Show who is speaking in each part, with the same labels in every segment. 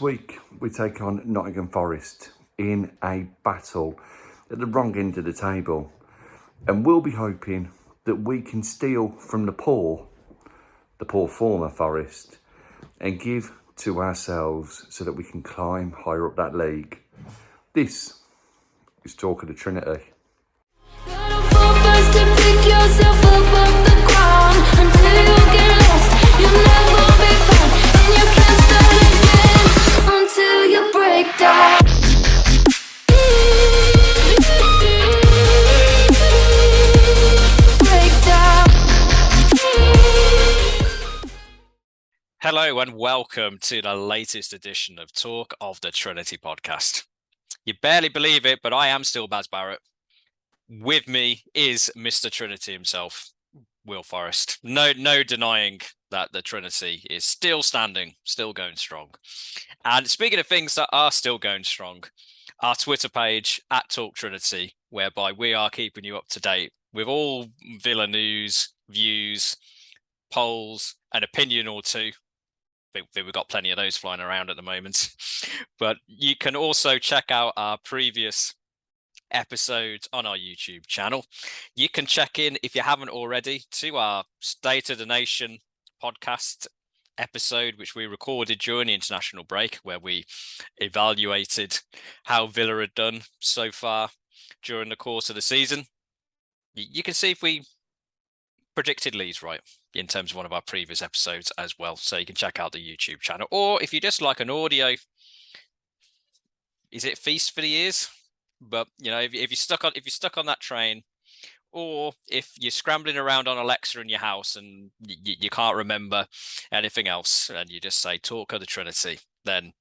Speaker 1: Week we take on Nottingham Forest in a battle at the wrong end of the table, and we'll be hoping that we can steal from the poor former Forest, and give to ourselves so that we can climb higher up that league. This is Talk of the Trinity.
Speaker 2: Hello and welcome to the latest edition of Talk of the Trinity podcast. You barely believe it, but I am still Baz Will. With me is Mr. Trinity himself, Will Forest. No denying that the Trinity is still standing, still going strong. And speaking of things that are still going strong, our Twitter page at Talk Trinity, whereby we are keeping you up to date with all Villa news, views, polls, an opinion or two. I think we've got plenty of those flying around at the moment. But you can also check out our previous episodes on our YouTube channel. You can check in, if you haven't already, to our State of the Nation podcast episode, which we recorded during the international break, where we evaluated how Villa had done so far during the course of the season. You can see if we predicted Leeds right in terms of one of our previous episodes as well. So you can check out the YouTube channel. Or if you just like an audio, is it feast for the ears? But you know, if you're stuck on that train, or if you're scrambling around on Alexa in your house and you can't remember anything else, and you just say Talk of the Trinity, then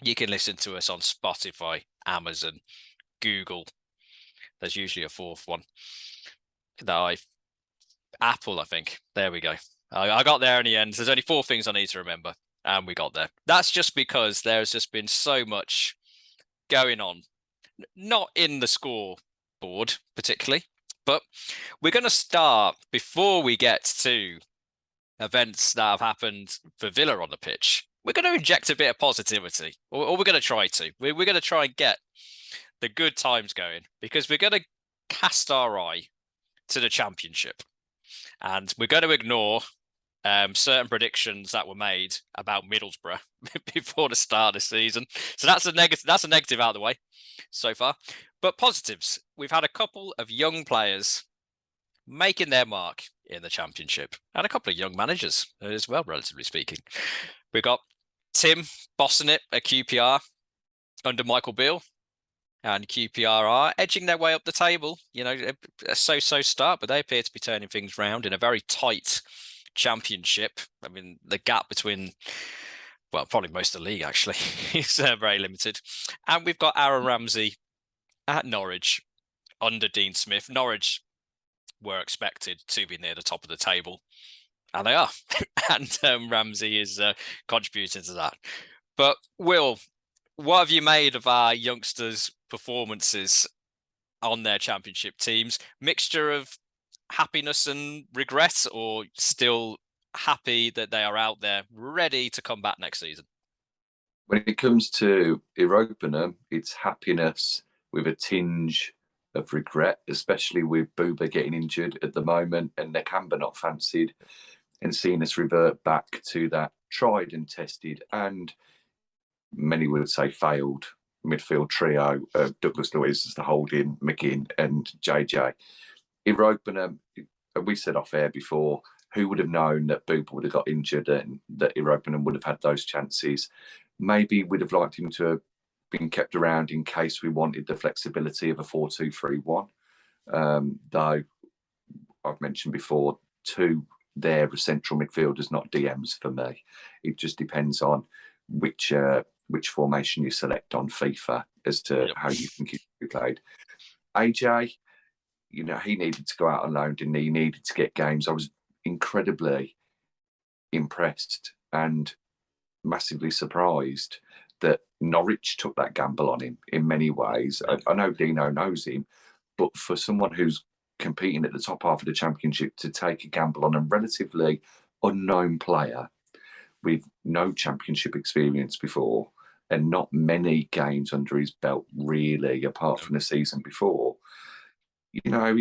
Speaker 2: you can listen to us on Spotify, Amazon, Google. There's usually a fourth one that Apple, I think. There we go. I got there in the end. There's only 4 things I need to remember, and we got there. That's just because there's just been so much going on, not in the scoreboard particularly, but we're going to start before we get to events that have happened for Villa on the pitch. We're going to inject a bit of positivity, or we're going to try to. We're going to try and get the good times going, because we're going to cast our eye to the Championship. And we're going to ignore certain predictions that were made about Middlesbrough before the start of the season. So that's a negative out of the way so far. But positives, we've had a couple of young players making their mark in the Championship, and a couple of young managers as well, relatively speaking. We've got Tim bossing it at QPR under Michael Beale. And QPR are edging their way up the table. You know, a so-so start, but they appear to be turning things around in a very tight Championship. I mean, the gap between, well, probably most of the league, actually, is very limited. And we've got Aaron Ramsey at Norwich under Dean Smith. Norwich were expected to be near the top of the table, and they are. And Ramsey is contributing to that. But, Will, what have you made of our youngsters' performances on their Championship teams? Mixture of happiness and regret, or still happy that they are out there ready to come back next season?
Speaker 3: When it comes to Iropenham, it's happiness with a tinge of regret, especially with Booba getting injured at the moment and Nakamba not fancied, and seeing us revert back to that tried and tested and many would say failed midfield trio of Douglas Luiz as the holding, McGinn and JJ. Iropenham, we said off air before, who would have known that Booba would have got injured and that Iropenham would have had those chances? Maybe we'd have liked him to have been kept around in case we wanted the flexibility of a 4-2-3-1. Though I've mentioned before, 2 there as central midfielders, not DMs for me. It just depends on which formation you select on FIFA as to how you think it should be played. AJ, you know, he needed to go out on loan, didn't he? He needed to get games. I was incredibly impressed and massively surprised that Norwich took that gamble on him in many ways. I know Dino knows him, but for someone who's competing at the top half of the Championship to take a gamble on a relatively unknown player with no Championship experience before, and not many games under his belt, really, apart from the season before. You know,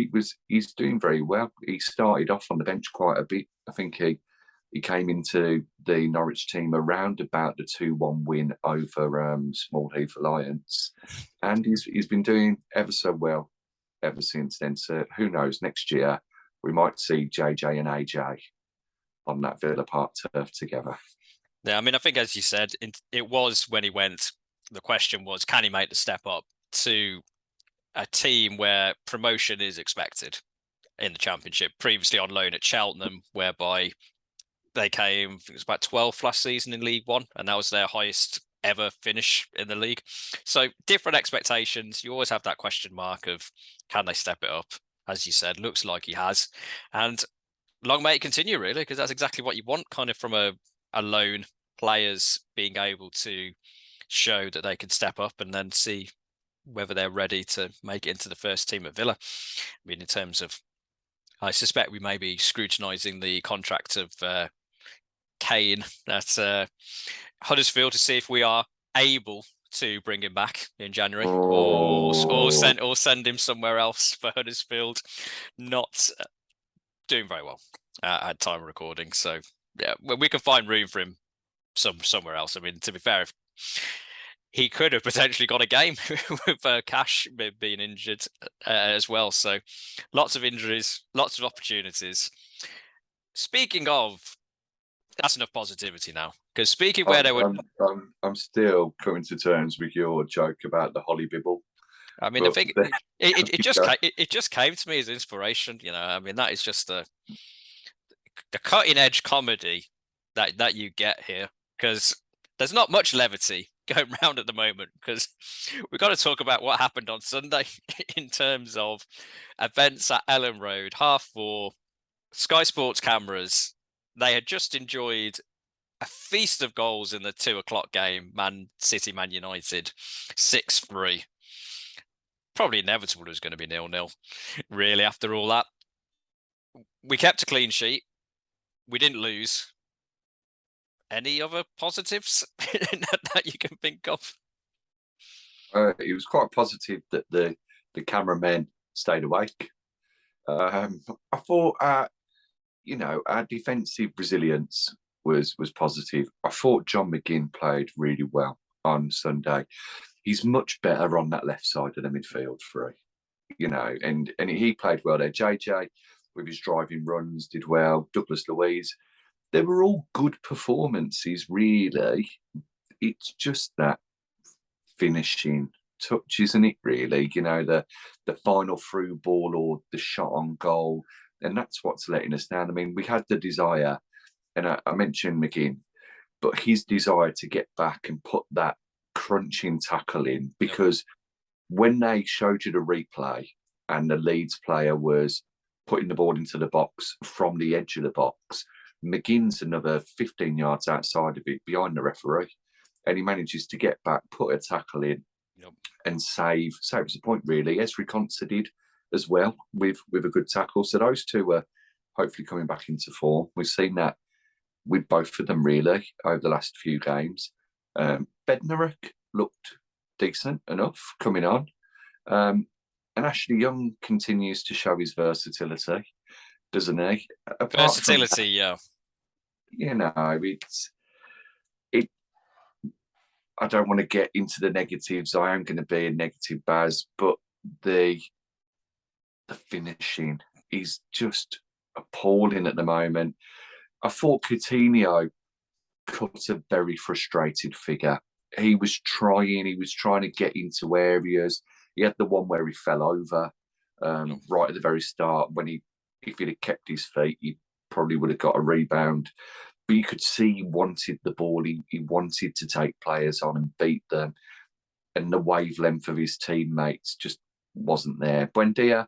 Speaker 3: he's doing very well. He started off on the bench quite a bit. I think he came into the Norwich team around about the 2-1 win over Small Heath Alliance, and he's been doing ever so well ever since then. So who knows? Next year we might see JJ and AJ on that Villa Park turf together.
Speaker 2: Yeah, I mean, I think as you said, it was when he went. The question was, can he make the step up to a team where promotion is expected in the Championship? Previously on loan at Cheltenham, whereby they came, I think it was about 12th last season in League One, and that was their highest ever finish in the league. So different expectations. You always have that question mark of, can they step it up? As you said, looks like he has. And long may it continue, really, because that's exactly what you want kind of from a loan, players being able to show that they can step up and then see whether they're ready to make it into the first team at Villa. I mean, in terms of, I suspect we may be scrutinising the contract of Kane at Huddersfield to see if we are able to bring him back in January, or send him somewhere else for Huddersfield. Not doing very well at time of recording, so yeah, we can find room for him somewhere else. I mean, to be fair, if he could have potentially got a game with Cash being injured as well. So lots of injuries, lots of opportunities. Speaking of, that's enough positivity now. Because speaking where they were,
Speaker 3: I'm still coming to terms with your joke about the Holly Bibble.
Speaker 2: I mean, I think it just came to me as inspiration. You know, I mean, that is just the cutting edge comedy that you get here, because there's not much levity going around at the moment, because we've got to talk about what happened on Sunday in terms of events at Ellen Road, 4:30, Sky Sports cameras. They had just enjoyed a feast of goals in the 2:00 game, Man City, Man United, 6-3. Probably inevitable it was going to be 0-0, really, after all that. We kept a clean sheet. We didn't lose. Any other positives that you can think of?
Speaker 3: It was quite positive that the cameramen stayed awake. I thought, our defensive resilience was positive. I thought John McGinn played really well on Sunday. He's much better on that left side of the midfield three, and he played well there. JJ, with his driving runs, did well. Douglas Luiz, they were all good performances, really. It's just that finishing touch, isn't it, really? The final through ball or the shot on goal, and that's what's letting us down. I mean, we had the desire, and I mentioned McGinn, but his desire to get back and put that crunching tackle in, because when they showed you the replay and the Leeds player was putting the ball into the box from the edge of the box, McGinn's another 15 yards outside of it behind the referee, and he manages to get back, put a tackle in, and saves the point, really. Esri Konsa did as well with a good tackle. So those two are hopefully coming back into form. We've seen that with both of them, really, over the last few games. Bednarek looked decent enough coming on. And Ashley Young continues to show his versatility, doesn't he?
Speaker 2: Versatility, yeah.
Speaker 3: I don't want to get into the negatives. I am going to be a negative Baz, but the finishing is just appalling at the moment. I thought Coutinho cut a very frustrated figure. He was trying to get into areas. He had the one where he fell over right at the very start. If he'd have kept his feet, he probably would have got a rebound. But you could see he wanted the ball. He wanted to take players on and beat them. And the wavelength of his teammates just wasn't there. Buendia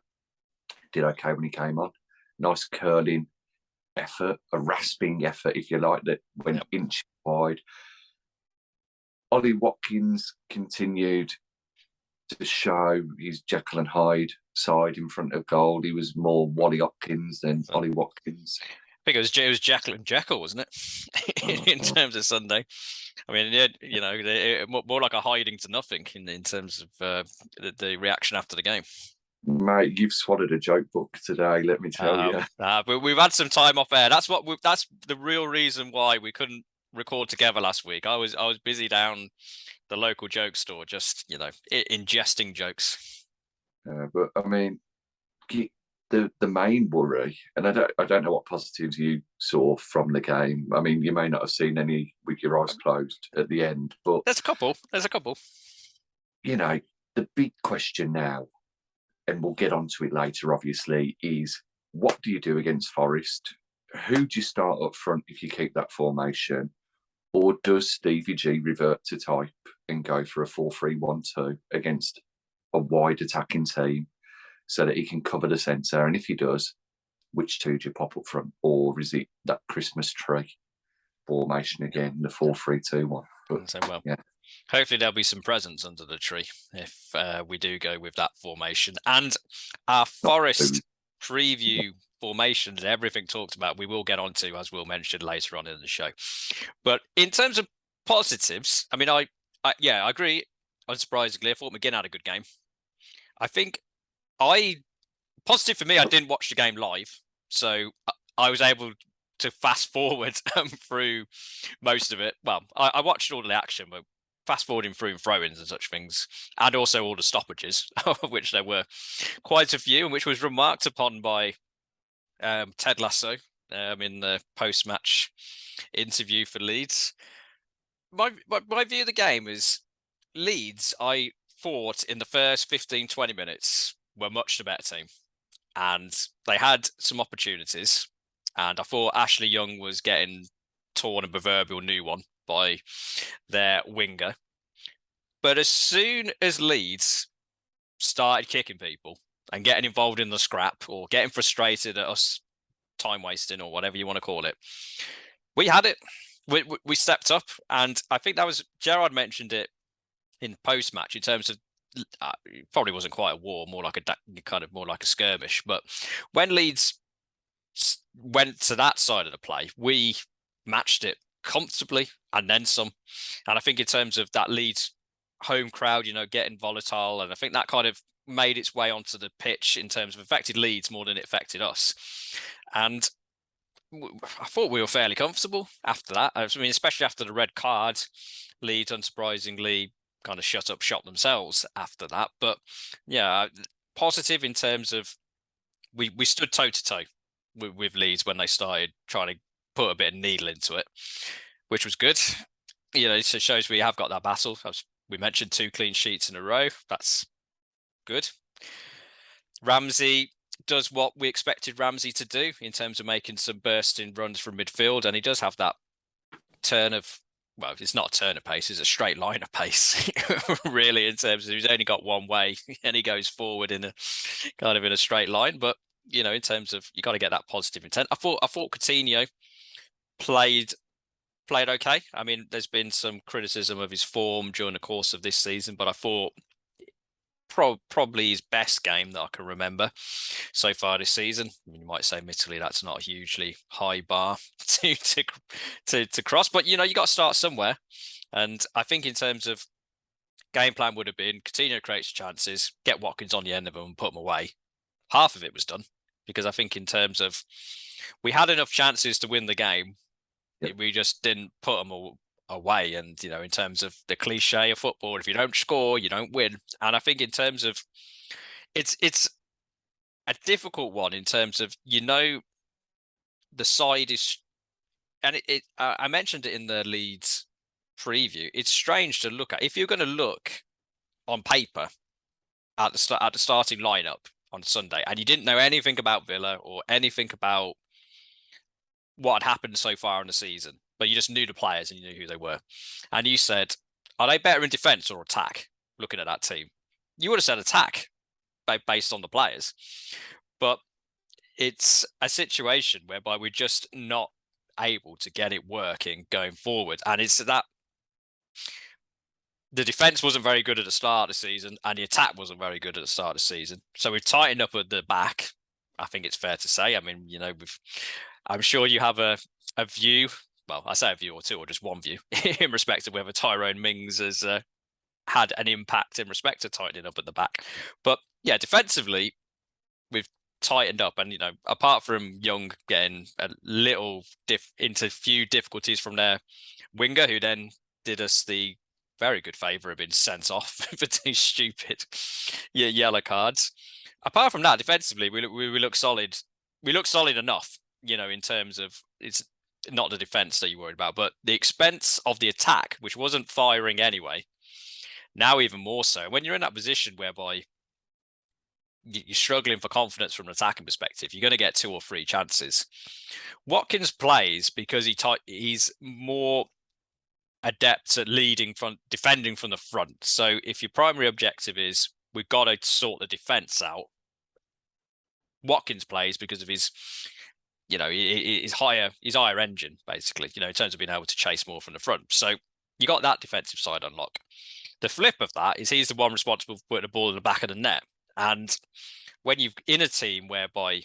Speaker 3: did okay when he came on. Nice curling effort, a rasping effort, if you like, that went inch wide. Ollie Watkins continued to show his Jekyll and Hyde side in front of goal. He was more Wally Hopkins than Ollie Watkins.
Speaker 2: think it was Jekyll and Jekyll, wasn't it? In terms of Sunday. I mean, more like a hiding to nothing in terms of the reaction after the game.
Speaker 3: Mate, you've swallowed a joke book today, let me tell you.
Speaker 2: But we've had some time off air. That's the real reason why we couldn't record together last week. I was busy down the local joke store, just ingesting jokes.
Speaker 3: But I mean, the main worry, and I don't know what positives you saw from the game. I mean, you may not have seen any with your eyes closed at the end, but
Speaker 2: there's a couple.
Speaker 3: The big question now, and we'll get onto it later, obviously, is what do you do against Forest? Who do you start up front if you keep that formation? Or does Stevie G revert to type and go for a 4-3-1-2 against a wide attacking team so that he can cover the centre? And if he does, which two do you pop up front? Or is it that Christmas tree formation again, the 4-3-2-1?
Speaker 2: Yeah. Hopefully there'll be some presents under the tree if we do go with that formation. And our Forest preview formations, everything talked about, we will get onto, as Will mentioned, later on in the show. But in terms of positives, I mean, I agree. Unsurprisingly, I thought McGinn had a good game. I think positive for me, I didn't watch the game live, so I was able to fast forward through most of it. Well, I watched all the action, but fast forwarding through and throw-ins and such things, and also all the stoppages, of which there were quite a few, and which was remarked upon by Ted Lasso in the post-match interview for Leeds. My view of the game is Leeds, I thought in the first 15-20 minutes were much the better team, and they had some opportunities, and I thought Ashley Young was getting torn a proverbial new one by their winger. But as soon as Leeds started kicking people and getting involved in the scrap or getting frustrated at us time wasting or whatever you want to call it, we had it. We stepped up, and I think that was Gerard mentioned it in post match in terms of it probably wasn't quite a war, more like a skirmish. But when Leeds went to that side of the play, we matched it comfortably and then some. And I think in terms of that Leeds home crowd, getting volatile, and I think that kind of made its way onto the pitch in terms of affected Leeds more than it affected us. And I thought we were fairly comfortable after that. I mean, especially after the red card, Leeds unsurprisingly kind of shut up shop themselves after that. But yeah, positive in terms of we stood toe to toe with Leeds when they started trying to put a bit of needle into it, which was good. It shows we have got that battle. We mentioned 2 clean sheets in a row. That's good. Ramsey does what we expected Ramsey to do in terms of making some bursting runs from midfield, and he does have that turn of, well, it's not a turn of pace, it's a straight line of pace, really, in terms of he's only got one way and he goes forward in a straight line. But in terms of you got to get that positive intent. I thought Coutinho played okay. I mean, there's been some criticism of his form during the course of this season, but I thought probably his best game that I can remember so far this season. I mean, you might say, admittedly, that's not a hugely high bar to cross, but you got to start somewhere. And I think in terms of game plan would have been Coutinho creates chances, get Watkins on the end of them and put them away. Half of it was done, because I think in terms of we had enough chances to win the game. Yep. We just didn't put them away. And, in terms of the cliche of football, if you don't score, you don't win. And I think in terms of it's a difficult one in terms of, the side is, and I mentioned it in the Leeds preview. It's strange to look at. If you're going to look on paper at the starting lineup on Sunday, and you didn't know anything about Villa or anything about what had happened so far in the season, but you just knew the players and you knew who they were, and you said, are they better in defence or attack? Looking at that team, you would have said attack based on the players. But it's a situation whereby we're just not able to get it working going forward. And it's that the defence wasn't very good at the start of the season and the attack wasn't very good at the start of the season. So we've tightened up at the back. I think it's fair to say. I mean, I'm sure you have a view. Well, I say a view or two, or just one view in respect of whether Tyrone Mings has had an impact in respect to tightening up at the back. But yeah, defensively, we've tightened up, and apart from Young getting a little into few difficulties from their winger, who then did us the very good favour of being sent off for 2 stupid yellow cards. Apart from that, defensively, we look solid. We look solid enough, in terms of, it's not the defence that you're worried about, but the expense of the attack, which wasn't firing anyway, now even more so. When you're in that position whereby you're struggling for confidence from an attacking perspective, you're going to get 2 or 3 chances. Watkins plays because he's more adept at defending from the front. So if your primary objective is we've got to sort the defence out, Watkins plays because of his, his higher engine, basically, in terms of being able to chase more from the front. So you got that defensive side on lock. The flip of that is he's the one responsible for putting the ball in the back of the net. And when you've in a team whereby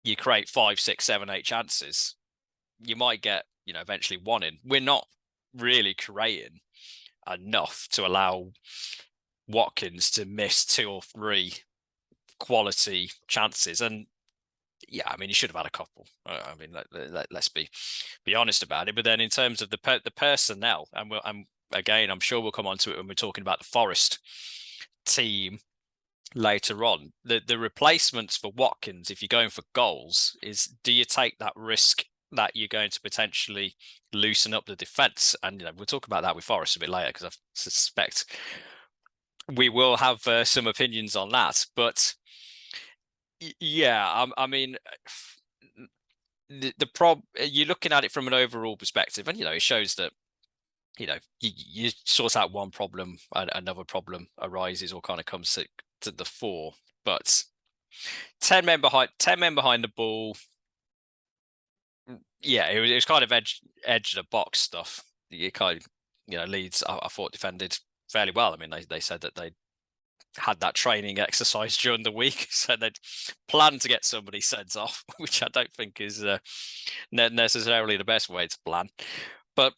Speaker 2: you create 5, 6, 7, 8 chances, you might get, eventually 1 in. We're not really creating enough to allow Watkins to miss 2 or 3 quality chances. And yeah, I mean, he should have had a couple. I mean, let's be honest about it. But then in terms of the personnel, and again, I'm sure we'll come on to it when we're talking about the Forest team later on. The replacements for Watkins, if you're going for goals, is do you take that risk that you're going to potentially loosen up the defence? And we'll talk about that with Forest a bit later, because I suspect we will have some opinions on that. But yeah, I mean, you're looking at it from an overall perspective, and it shows that you sort out one problem and another problem arises or kind of comes to the fore. But 10 men behind the ball, yeah, it was kind of edge of the box stuff. You kind of, Leeds, I thought, defended fairly well. I mean, they said that they had that training exercise during the week, so they'd planned to get somebody sent off, which I don't think is necessarily the best way to plan. But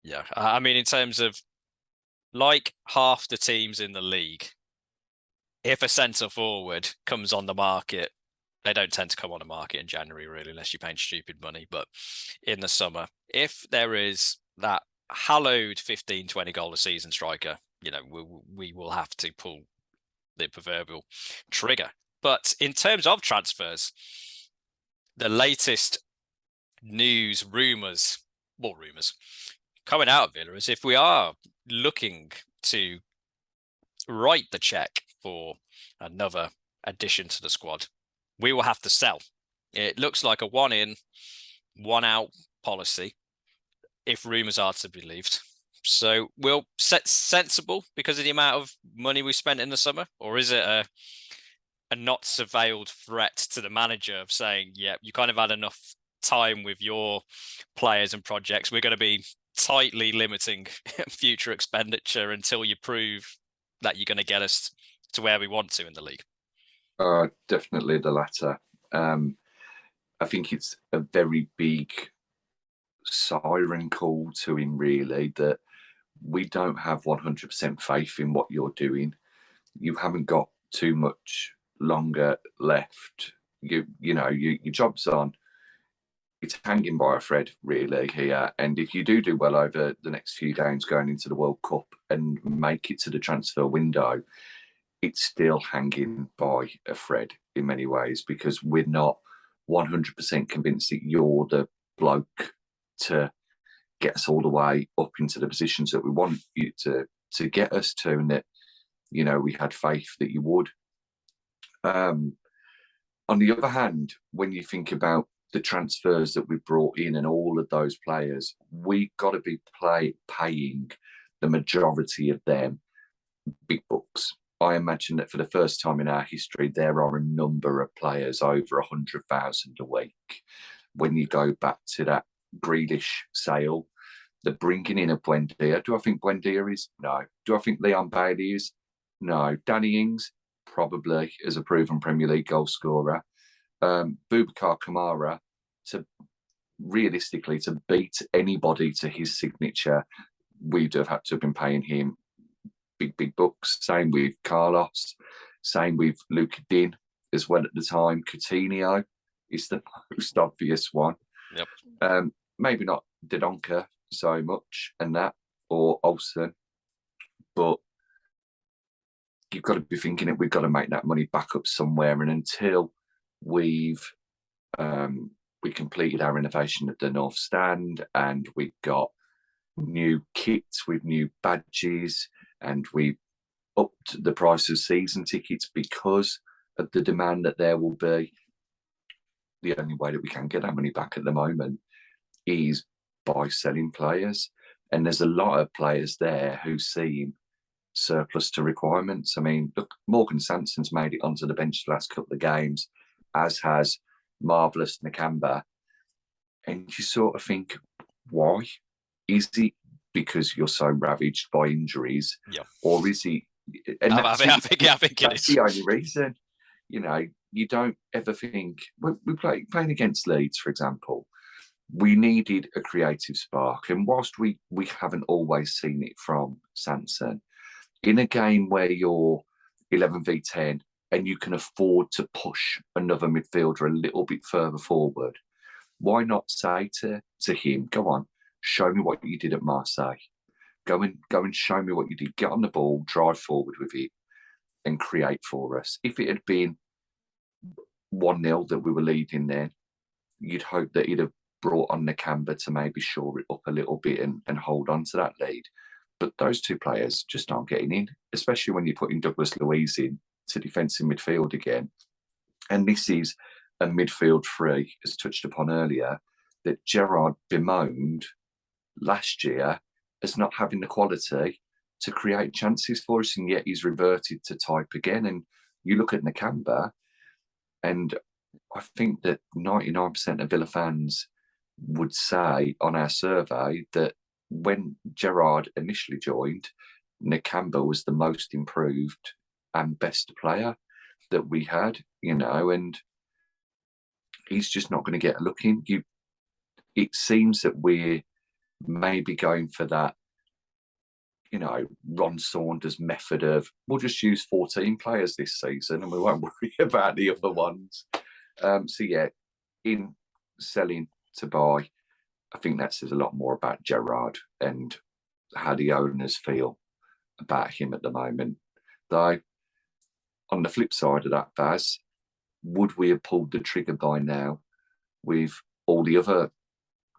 Speaker 2: yeah, I mean, in terms of like half the teams in the league, if a centre forward comes on the market, they don't tend to come on the market in January, really, unless you're paying stupid money. But in the summer, if there is that hallowed 15, 20 goal a season striker, we will have to pull the proverbial trigger. But in terms of transfers, the latest rumours coming out of Villa is if we are looking to write the check for another addition to the squad, we will have to sell. It looks like a 1 in, 1 out policy, if rumours are to be believed. So we'll set sensible because of the amount of money we spent in the summer, or is it a not surveilled threat to the manager of saying, yeah, you kind of had enough time with your players and projects, we're going to be tightly limiting future expenditure until you prove that you're going to get us to where we want to in the league?
Speaker 3: Definitely the latter. I think it's a very big siren call to him, really, that we don't have 100% faith in what you're doing. You haven't got too much longer left. Your job's on. It's hanging by a thread, really, here. And if you do well over the next few games going into the World Cup and make it to the transfer window, it's still hanging by a thread in many ways, because we're not 100% convinced that you're the bloke to get us all the way up into the positions that we want you to get us to, and that, we had faith that you would. On the other hand, when you think about the transfers that we brought in and all of those players, we've got to be paying the majority of them big bucks. I imagine that for the first time in our history, there are a number of players over 100,000 a week. When you go back to that Grealish sale, the bringing in of Buendia, do I think Buendia is? No. Do I think Leon Bailey is? No. Danny Ings, probably, as a proven Premier League goal scorer. Boubacar Kamara, to realistically to beat anybody to his signature, we'd have had to have been paying him big bucks. Same with Carlos, same with Luca Din as well at the time. Coutinho is the most obvious one.
Speaker 2: Yep.
Speaker 3: Maybe not Dodonka so much and that, or Olsen, but you've got to be thinking that we've got to make that money back up somewhere. And until we completed our renovation at the North Stand, and we got new kits with new badges, and we upped the price of season tickets because of the demand that there will be, the only way that we can get that money back at the moment is by selling players. And there's a lot of players there who seem surplus to requirements. I mean, look, Morgan Sanson's made it onto the bench the last couple of games, as has Marvellous Nakamba. And you sort of think, why? Is it because you're so ravaged by injuries?
Speaker 2: Yeah.
Speaker 3: Or is it... And
Speaker 2: I think it
Speaker 3: that's
Speaker 2: is.
Speaker 3: the only reason. You know, you don't ever think... Playing against Leeds, for example, we needed a creative spark. And whilst we haven't always seen it from Sanson, in a game where you're 11v10 and you can afford to push another midfielder a little bit further forward, why not say to him, go on, show me what you did at Marseille. Go and show me what you did. Get on the ball, drive forward with it, and create for us. If it had been 1-0 that we were leading then, you'd hope that he'd have brought on Nakamba to maybe shore it up a little bit and hold on to that lead. But those two players just aren't getting in, especially when you're putting Douglas Luiz in to defensive midfield again. And this is a midfield three, as touched upon earlier, that Gerrard bemoaned last year as not having the quality to create chances for us, and yet he's reverted to type again. And you look at Nakamba, and I think that 99% of Villa fans would say on our survey that when Gerrard initially joined, Nakamba was the most improved and best player that we had, you know, and he's just not going to get a look in. It seems that we're maybe going for that, you know, Ron Saunders method of, we'll just use 14 players this season and we won't worry about the other ones. So yeah, in selling to buy, I think that says a lot more about Gerrard and how the owners feel about him at the moment. Though, on the flip side of that, Baz, would we have pulled the trigger by now with all the other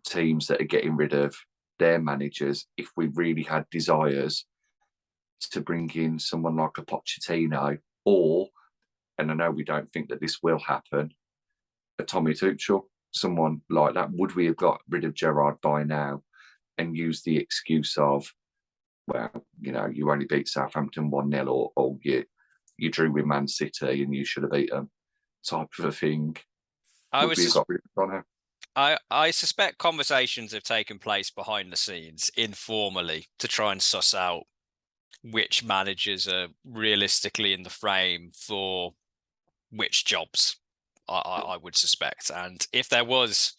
Speaker 3: teams that are getting rid of their managers if we really had desires to bring in someone like a Pochettino, or, and I know we don't think that this will happen, a Tommy Tuchel, someone like that? Would we have got rid of Gerrard by now and used the excuse of, well, you know, you only beat Southampton 1-0, or you drew with Man City and you should have beat them, type of a thing? Would we have got rid of him now?
Speaker 2: I suspect conversations have taken place behind the scenes informally to try and suss out which managers are realistically in the frame for which jobs, I would suspect. And if there was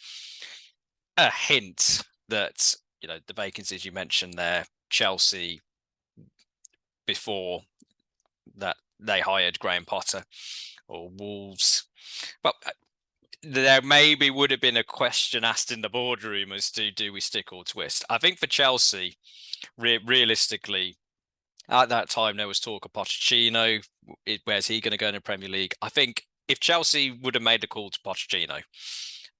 Speaker 2: a hint that, you know, the vacancies you mentioned there, Chelsea, before that they hired Graham Potter, or Wolves, but there maybe would have been a question asked in the boardroom as to, do we stick or twist? I think for Chelsea, realistically, at that time, there was talk of Pochettino. Where's he going to go in the Premier League? I think if Chelsea would have made the call to Pochettino,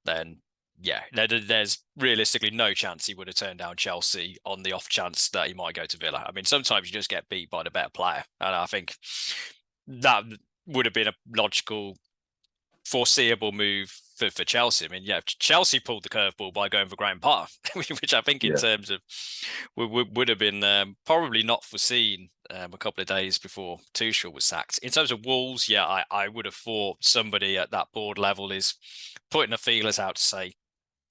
Speaker 2: then yeah, there's realistically no chance he would have turned down Chelsea on the off chance that he might go to Villa. I mean, sometimes you just get beat by the better player. And I think that would have been a logical, foreseeable move for Chelsea. I mean, yeah, Chelsea pulled the curveball by going for Graham Potter, which I think in terms of would have been probably not foreseen a couple of days before Tuchel was sacked. In terms of Wolves, yeah, I would have thought somebody at that board level is putting the feelers out to say,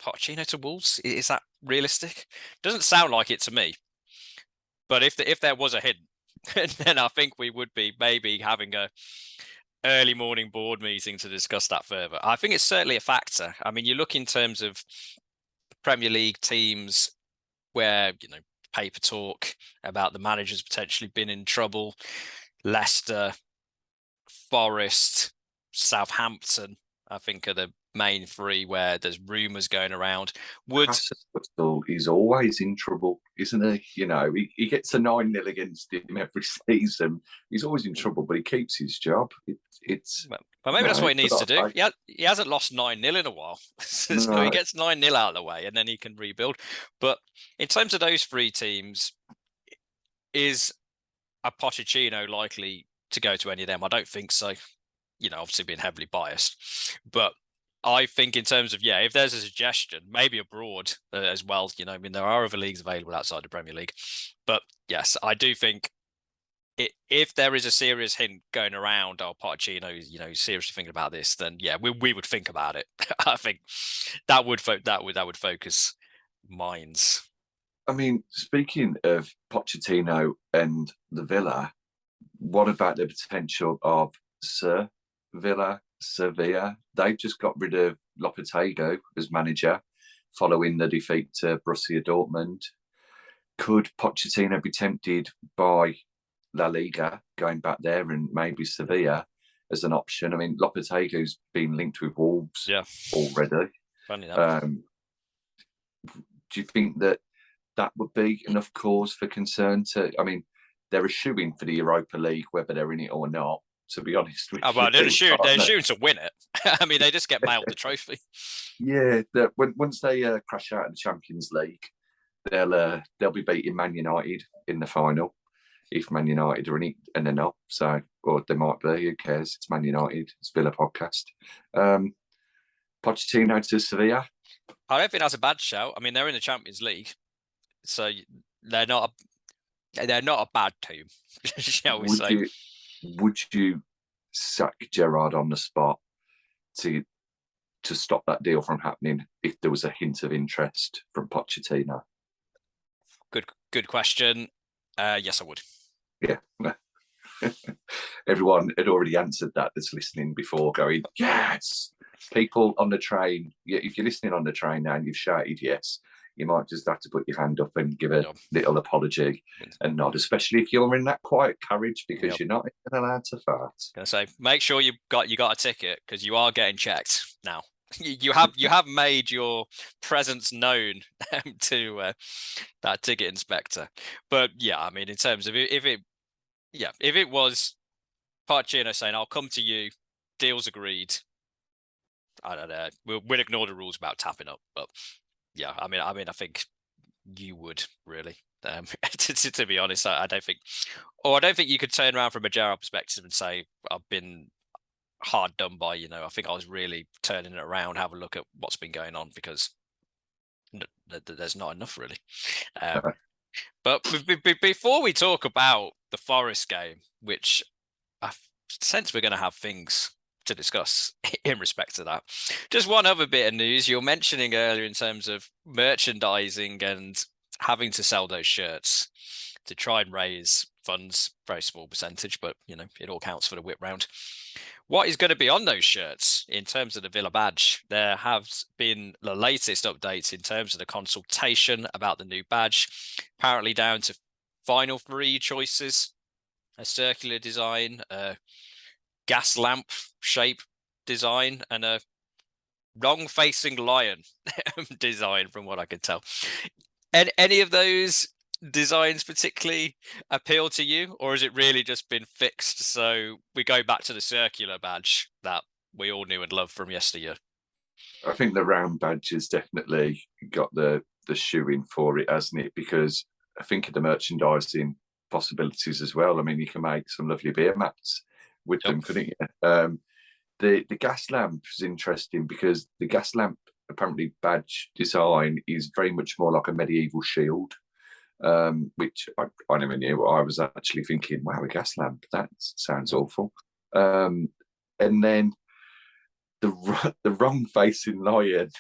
Speaker 2: Pochettino to Wolves, is that realistic? Doesn't sound like it to me. But if there was a hint, then I think we would be maybe having early morning board meeting to discuss that further. I think it's certainly a factor. I mean, you look in terms of Premier League teams where, paper talk about the managers potentially been in trouble. Leicester, Forest, Southampton, I think are the main three where there's rumours going around.
Speaker 3: He's always in trouble, isn't he? He gets a 9-0 against him every season. He's always in trouble, but he keeps his job.
Speaker 2: But maybe that's what he needs to do. He hasn't lost 9-0 in a while. So he gets 9-0 out of the way and then he can rebuild. But in terms of those three teams, is a Pochettino likely to go to any of them? I don't think so. Obviously being heavily biased. But I think in terms of, if there's a suggestion, maybe abroad as well, there are other leagues available outside the Premier League. But yes, I do think if there is a serious hint going around, Pochettino, seriously thinking about this, then we would think about it. I think that would focus minds.
Speaker 3: I mean, speaking of Pochettino and the Villa, what about the potential of Sevilla? They've just got rid of Lopetegui as manager following the defeat to Borussia Dortmund. Could Pochettino be tempted by La Liga, going back there, and maybe Sevilla as an option? I mean, Lopetegui's been linked with Wolves already.
Speaker 2: Funny enough.
Speaker 3: Do you think that would be enough cause for concern? They're a shoo-in for the Europa League, whether they're in it or not, to be honest with you.
Speaker 2: They're shooting to win it. I mean, they just get mailed the trophy.
Speaker 3: Yeah, once they crash out of the Champions League, they'll be beating Man United in the final. If Man United are in it and they're not, or they might be, who cares? It's Man United, it's Villa podcast. Pochettino to Sevilla.
Speaker 2: I don't think that's a bad shout. I mean, they're in the Champions League, so they're not a bad team, shall we say?
Speaker 3: Would you sack Gerrard on the spot to stop that deal from happening if there was a hint of interest from Pochettino?
Speaker 2: Good question. Yes, I would.
Speaker 3: Yeah. Everyone had already answered that that's listening before, going, yes. People on the train, if you're listening on the train now and you've shouted yes, you might just have to put your hand up and give a little apology and nod, especially if you're in that quiet carriage, because you're not even allowed to fart.
Speaker 2: Gonna say, make sure you got a ticket, because you are getting checked now. You have made your presence known to that ticket inspector. But I mean, in terms of if it was Pochettino saying, "I'll come to you," deals agreed, I don't know. We'll ignore the rules about tapping up, but I mean, I think you would really. To be honest, I don't think you could turn around from a Gerrard perspective and say I've been hard done by. I think I was really turning it around. Have a look at what's been going on, because there's not enough really. But before we talk about the Forest game, which I sense we're going to have things to discuss in respect to that. Just one other bit of news you're mentioning earlier in terms of merchandising and having to sell those shirts to try and raise funds, very small percentage, but it all counts for the whip round. What is going to be on those shirts in terms of the Villa badge? There have been the latest updates in terms of the consultation about the new badge, apparently down to final 3 choices: a circular design, a gas lamp shape design, and a wrong-facing lion design, from what I can tell. And any of those designs particularly appeal to you, or has it really just been fixed so we go back to the circular badge that we all knew and loved from yesteryear?
Speaker 3: I think the round badge has definitely got the shoe-in for it, hasn't it? Because I think of the merchandising possibilities as well. I mean, you can make some lovely beer mats with them, couldn't you? The gas lamp is interesting because the gas lamp apparently badge design is very much more like a medieval shield, which I never knew. I was actually thinking, wow, a gas lamp, that sounds awful. And then the wrong facing lion.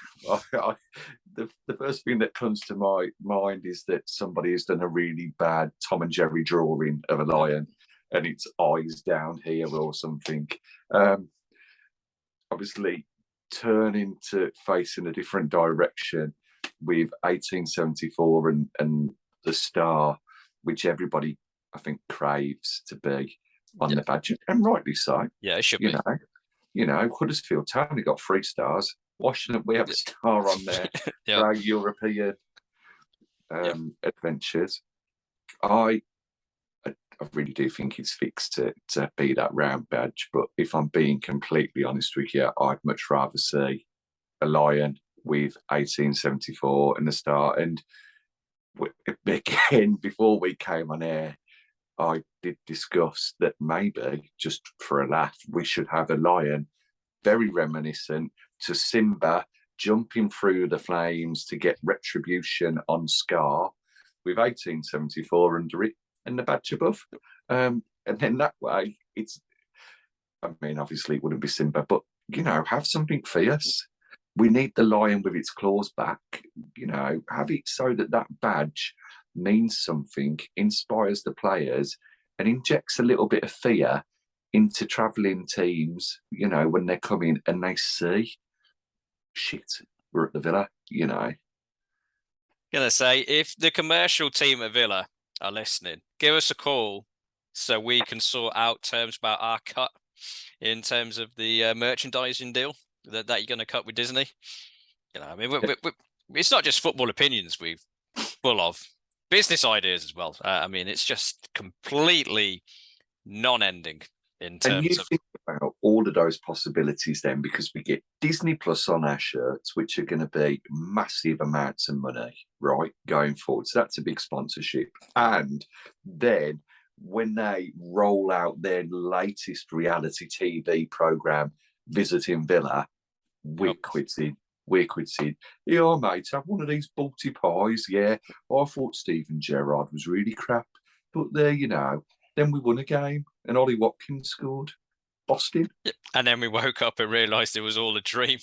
Speaker 3: The first thing that comes to my mind is that somebody has done a really bad Tom and Jerry drawing of a lion, and its eyes down here or something. Obviously, turning to facing a different direction with 1874 and the Star, which everybody, I think, craves to be on the badge, and rightly so.
Speaker 2: Yeah, it should be.
Speaker 3: Huddersfield Town only got 3 stars. Why shouldn't we have a star on there for our European adventures? I really do think it's fixed to be that round badge. But if I'm being completely honest with you, I'd much rather see a lion with 1874 and the Star. And again, before we came on air, I did discuss that maybe, just for a laugh, we should have a lion very reminiscent to Simba jumping through the flames to get retribution on Scar with 1874 under it and the badge above. And then that way, obviously it wouldn't be Simba, but, have something fierce. We need the lion with its claws back, have it so that badge means something, inspires the players, and injects a little bit of fear into travelling teams, when they're coming and they see, shit, we're at the Villa,
Speaker 2: Gonna say, if the commercial team at Villa are listening, give us a call so we can sort out terms about our cut in terms of the merchandising deal that you're going to cut with Disney. It's not just football opinions we're full of, business ideas as well. It's just completely non-ending in terms of.
Speaker 3: Think about all of those possibilities then, because we get Disney Plus on our shirts, which are going to be massive amounts of money, right, going forward. So that's a big sponsorship. And then when they roll out their latest reality TV program, Visiting Villa, we're quitting. Yeah, mate, have one of these Balti pies. Yeah, I thought Steven Gerrard was really crap. But there, then we won a game and Ollie Watkins scored. Boston.
Speaker 2: And then we woke up and realised it was all a dream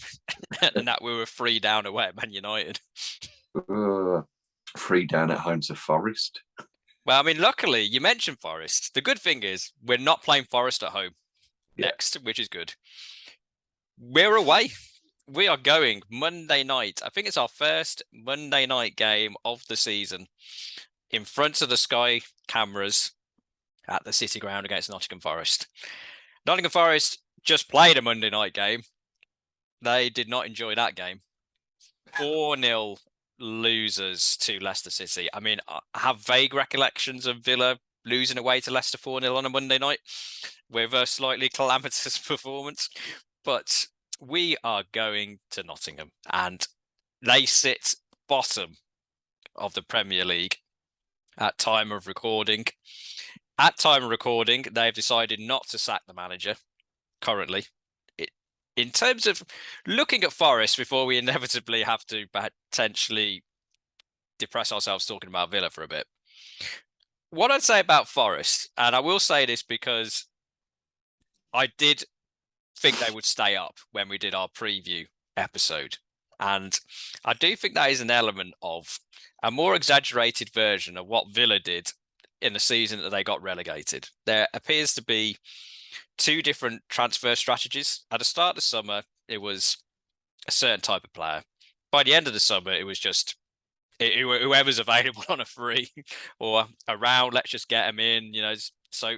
Speaker 2: and that we were 3 down away at Man United.
Speaker 3: 3 down at home to Forest.
Speaker 2: Well, luckily, you mentioned Forest. The good thing is we're not playing Forest at home next, which is good. We're away. We are going Monday night. I think it's our first Monday night game of the season in front of the Sky cameras at the City Ground against Nottingham Forest. Nottingham Forest just played a Monday night game. They did not enjoy that game. 4-0 losers to Leicester City. I have vague recollections of Villa losing away to Leicester 4-0 on a Monday night with a slightly calamitous performance. But we are going to Nottingham and they sit bottom of the Premier League at time of recording. At time of recording, they've decided not to sack the manager currently. In terms of looking at Forest before we inevitably have to potentially depress ourselves talking about Villa for a bit. What I'd say about Forest, and I will say this because I did think they would stay up when we did our preview episode. And I do think that is an element of a more exaggerated version of what Villa did in the season that they got relegated. There appears to be 2 different transfer strategies. At the start of the summer, it was a certain type of player. By the end of the summer, it was just whoever's available on a free or around, let's just get them in, So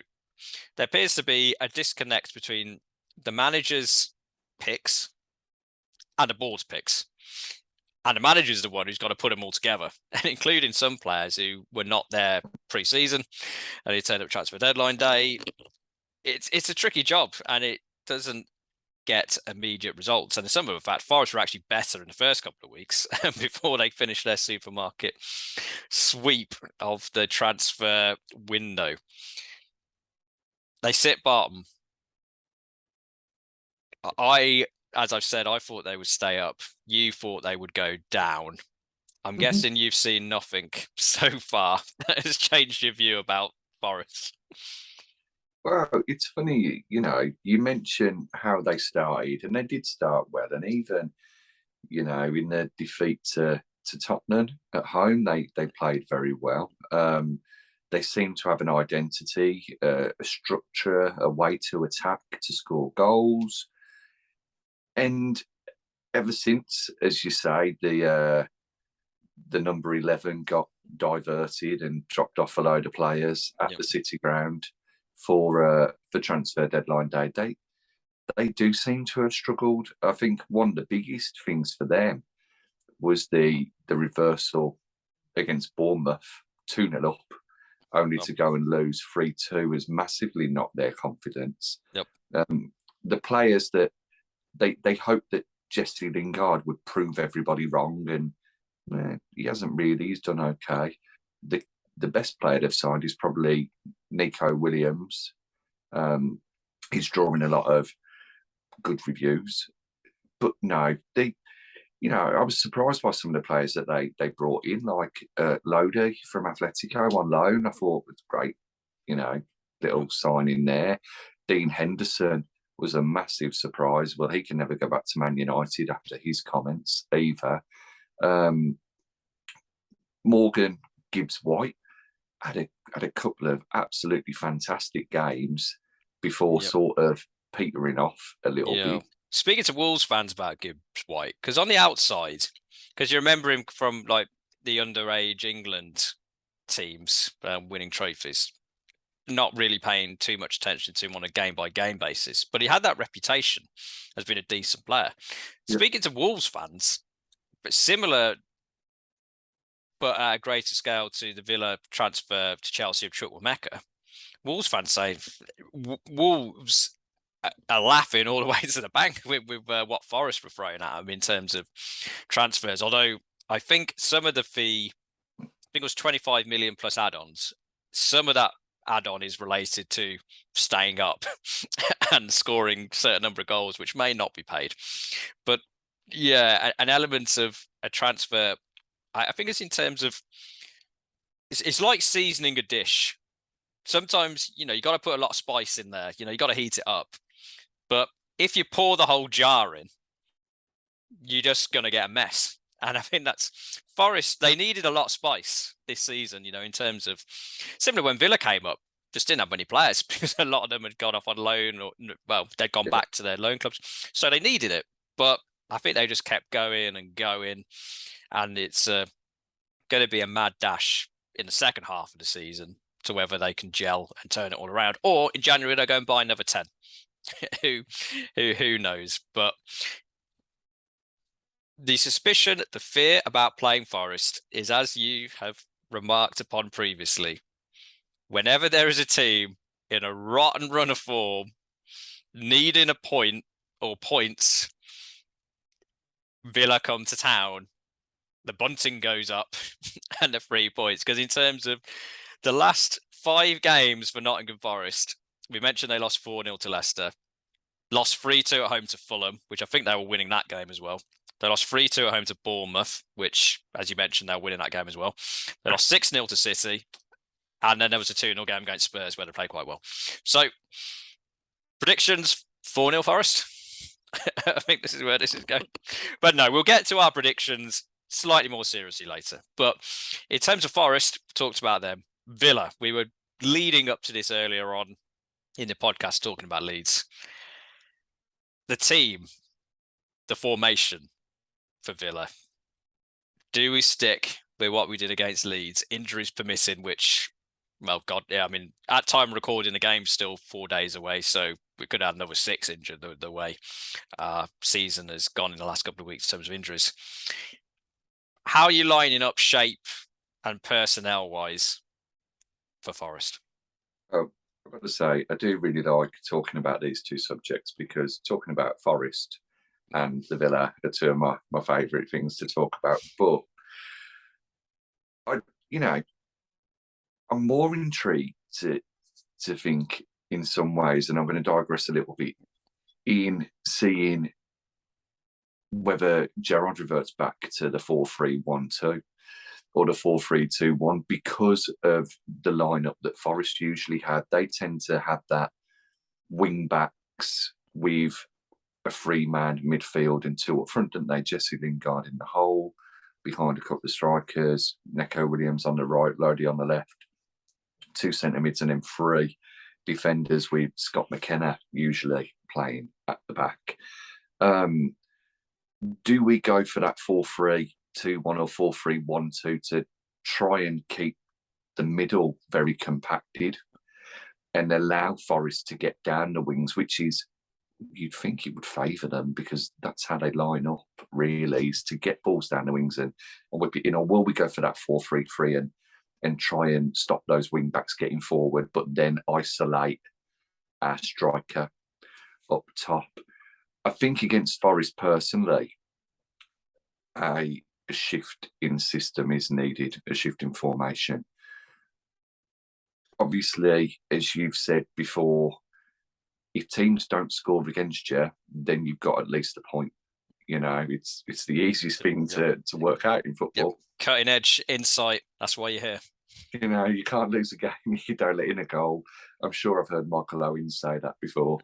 Speaker 2: there appears to be a disconnect between the manager's picks and the board's picks. And the manager's the one who's got to put them all together, and including some players who were not there pre-season and they turned up transfer deadline day. It's a tricky job and it doesn't get immediate results. And in some of the fact, Forest were actually better in the first couple of weeks before they finished their supermarket sweep of the transfer window. They sit bottom. As I've said, I thought they would stay up. You thought they would go down. I'm guessing you've seen nothing so far that has changed your view about Forest.
Speaker 3: Well, it's funny, you mentioned how they started, and they did start well. And even, in their defeat to Tottenham at home, they played very well. They seem to have an identity, a structure, a way to attack, to score goals. And ever since, as you say, the number 11 got diverted and dropped off a load of players at the City Ground for transfer deadline day, they do seem to have struggled. I think one of the biggest things for them was the reversal against Bournemouth, 2-0 up, only to go and lose 3-2 has massively knocked their confidence. The players that they hoped that Jesse Lingard would prove everybody wrong, and he hasn't really. He's done okay. The best player they've signed is probably Nico Williams. He's drawing a lot of good reviews, but no, I was surprised by some of the players that they brought in, like Lodi from Atletico on loan. I thought was great, little signing there. Dean Henderson was a massive surprise. Well, he can never go back to Man United after his comments either. Morgan Gibbs-White had a couple of absolutely fantastic games before sort of petering off a little bit.
Speaker 2: Speaking to Wolves fans about Gibbs-White, because on the outside, because you remember him from like the underage England teams winning trophies, not really paying too much attention to him on a game-by-game basis, but he had that reputation as being a decent player. Speaking to Wolves fans, but similar, but at a greater scale to the Villa transfer to Chelsea of Chukwuemeka, Wolves fans say Wolves are laughing all the way to the bank with what Forest were throwing at them in terms of transfers. Although I think some of the fee, I think it was 25 million plus add-ons. Some of that add-on is related to staying up and scoring a certain number of goals, which may not be paid. But yeah, an element of a transfer, I think it's in terms of, it's like seasoning a dish. Sometimes, you got to put a lot of spice in there. You got to heat it up. But if you pour the whole jar in, you're just going to get a mess. And I think that's Forest. They needed a lot of spice this season, in terms of similar when Villa came up, just didn't have many players because a lot of them had gone off on loan or, they'd gone back to their loan clubs. So they needed it. But I think they just kept going and going. And it's going to be a mad dash in the second half of the season to whether they can gel and turn it all around. Or in January, they'll go and buy another 10. who knows? But the suspicion, the fear about playing Forest is, as you have remarked upon previously, whenever there is a team in a rotten run of form, needing a point or points, Villa come to town, the bunting goes up and the 3 points. Because in terms of the last 5 games for Nottingham Forest, we mentioned they lost 4-0 to Leicester, lost 3-2 at home to Fulham, which I think they were winning that game as well. They lost 3-2 at home to Bournemouth, which, as you mentioned, they were winning that game as well. They lost 6-0 to City, and then there was a 2-0 game against Spurs where they played quite well. So, predictions, 4-0 Forest. I think this is where this is going. But no, we'll get to our predictions slightly more seriously later. But in terms of Forest, we talked about them. Villa, we were leading up to this earlier on in the podcast talking about Leeds. The team, the formation for Villa. Do we stick with what we did against Leeds? Injuries permitting, which, well, God, yeah, I mean, at time recording, the game's still 4 days away, so we could have another 6 injured the way our season has gone in the last couple of weeks in terms of injuries. How are you lining up shape and personnel-wise for Forest?
Speaker 3: Oh, I've got to say, I do really like talking about these two subjects, because talking about Forest and the Villa are two of my favourite things to talk about. But I'm more intrigued to think in some ways, and I'm going to digress a little bit, in seeing whether Gerrard reverts back to the 4-3-1-2 or the 4-3-2-1 because of the lineup that Forest usually had. They tend to have that wing backs with a 3-man midfield and 2 up front, don't they? Jesse Lingard in the hole, behind a couple of strikers, Neco Williams on the right, Lodi on the left. 2 centre mids and then 3 defenders with Scott McKenna usually playing at the back. Do we go for that 4-3-2-1 or 4-3-1-2 to try and keep the middle very compacted and allow Forest to get down the wings, which is, you'd think it would favour them because that's how they line up, really, is to get balls down the wings and whip it in? Or will we go for that 4-3-3 and try and stop those wing backs getting forward, but then isolate our striker up top? I think against Forest, personally, a shift in system is needed, a shift in formation. Obviously, as you've said before, if teams don't score against you, then you've got at least a point. You know, it's the easiest thing to work out in football.
Speaker 2: Yep. Cutting edge insight. That's why you're here.
Speaker 3: You know, you can't lose a game if you don't let in a goal. I'm sure I've heard Michael Owen say that before.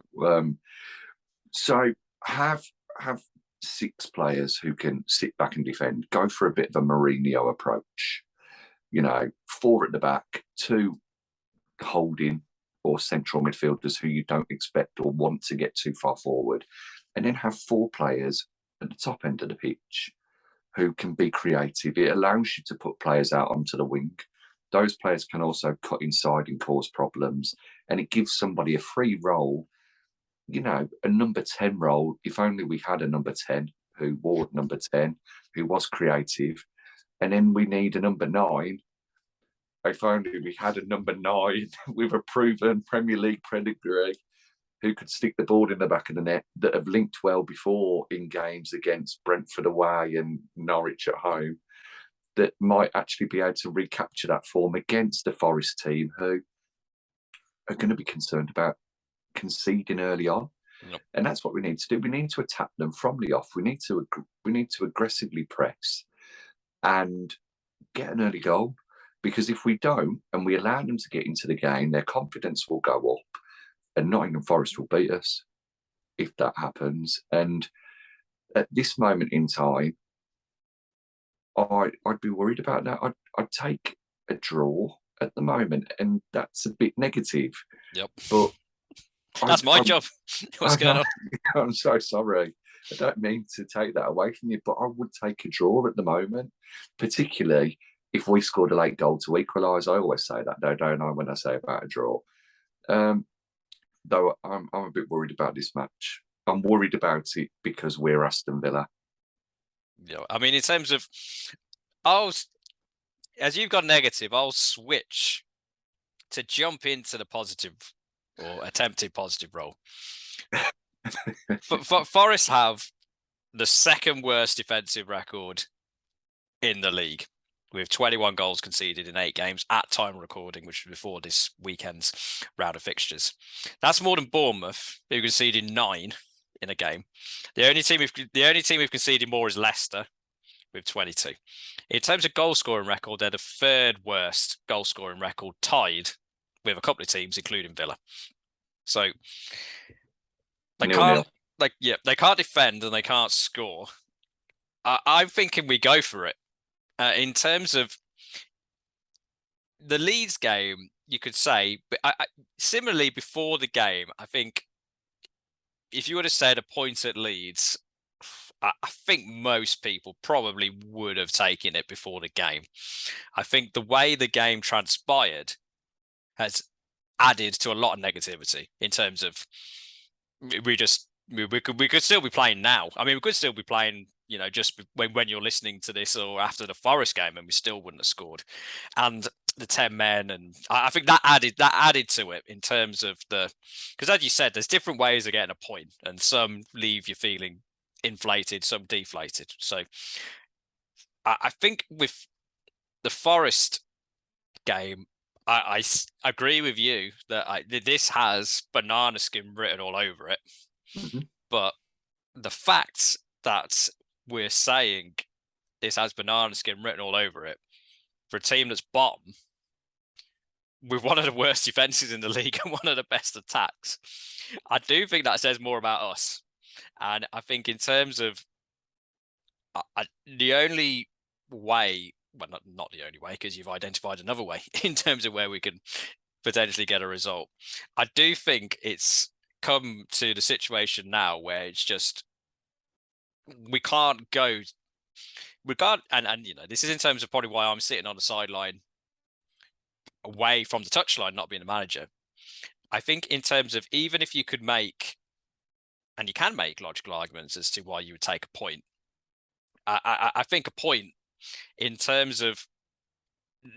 Speaker 3: So have 6 players who can sit back and defend. Go for a bit of a Mourinho approach. You know, 4 at the back, 2 holding or central midfielders who you don't expect or want to get too far forward, and then have 4 players at the top end of the pitch who can be creative. It allows you to put players out onto the wing. Those players can also cut inside and cause problems, and it gives somebody a free role, you know, a number 10 role. If only we had a number 10 who wore number 10, who was creative. And then we need a number 9. If only we had a number 9 with a proven Premier League pedigree who could stick the ball in the back of the net, that have linked well before in games against Brentford away and Norwich at home, that might actually be able to recapture that form against the Forest team who are going to be concerned about conceding early on.
Speaker 2: Yep.
Speaker 3: And that's what we need to do. We need to attack them from the off. We need to aggressively press and get an early goal. Because if we don't, and we allow them to get into the game, their confidence will go up, and Nottingham Forest will beat us if that happens. And at this moment in time, I'd be worried about that. I'd take a draw at the moment, and that's a bit negative.
Speaker 2: Yep.
Speaker 3: But
Speaker 2: that's my job. What's going on?
Speaker 3: I'm so sorry. I don't mean to take that away from you, but I would take a draw at the moment, particularly if we scored a late goal to equalise. I always say that, though, don't I, when I say about a draw? Though I'm a bit worried about this match. I'm worried about it because we're Aston Villa.
Speaker 2: Yeah, I mean, in terms of, as you've got negative, I'll switch to jump into the positive or attempted positive role. Forest have the second worst defensive record in the league, with 21 goals conceded in 8 games at time recording, which was before this weekend's round of fixtures. That's more than Bournemouth, who conceded 9 in a game. The only team who've conceded more is Leicester, with 22. In terms of goal scoring record, they're the 3rd worst goal scoring record, tied with a couple of teams, including Villa. So they they can't defend and they can't score. I'm thinking we go for it. In terms of the Leeds game, you could say, but similarly before the game, I think if you would have said a point at Leeds, I think most people probably would have taken it before the game. I think the way the game transpired has added to a lot of negativity in terms of we could still be playing now. I mean, we could still be playing, you know, just when you're listening to this or after the Forest game, and we still wouldn't have scored. And the 10 men, and I think that added to it in terms of because as you said, there's different ways of getting a point, and some leave you feeling inflated, some deflated. So I think with the Forest game, I agree with you that this has banana skin written all over it.
Speaker 3: Mm-hmm.
Speaker 2: But the fact that we're saying this has banana skin written all over it for a team that's bottom with one of the worst defenses in the league and one of the best attacks, I do think that says more about us. And I think in terms of the only way well, not the only way, because you've identified another way in terms of where we can potentially get a result. I do think it's come to the situation now where it's just we can't, and this is in terms of probably why I'm sitting on the sideline away from the touchline, not being a manager. I think in terms of, even if you could make, and you can make logical arguments as to why you would take a point, I think a point in terms of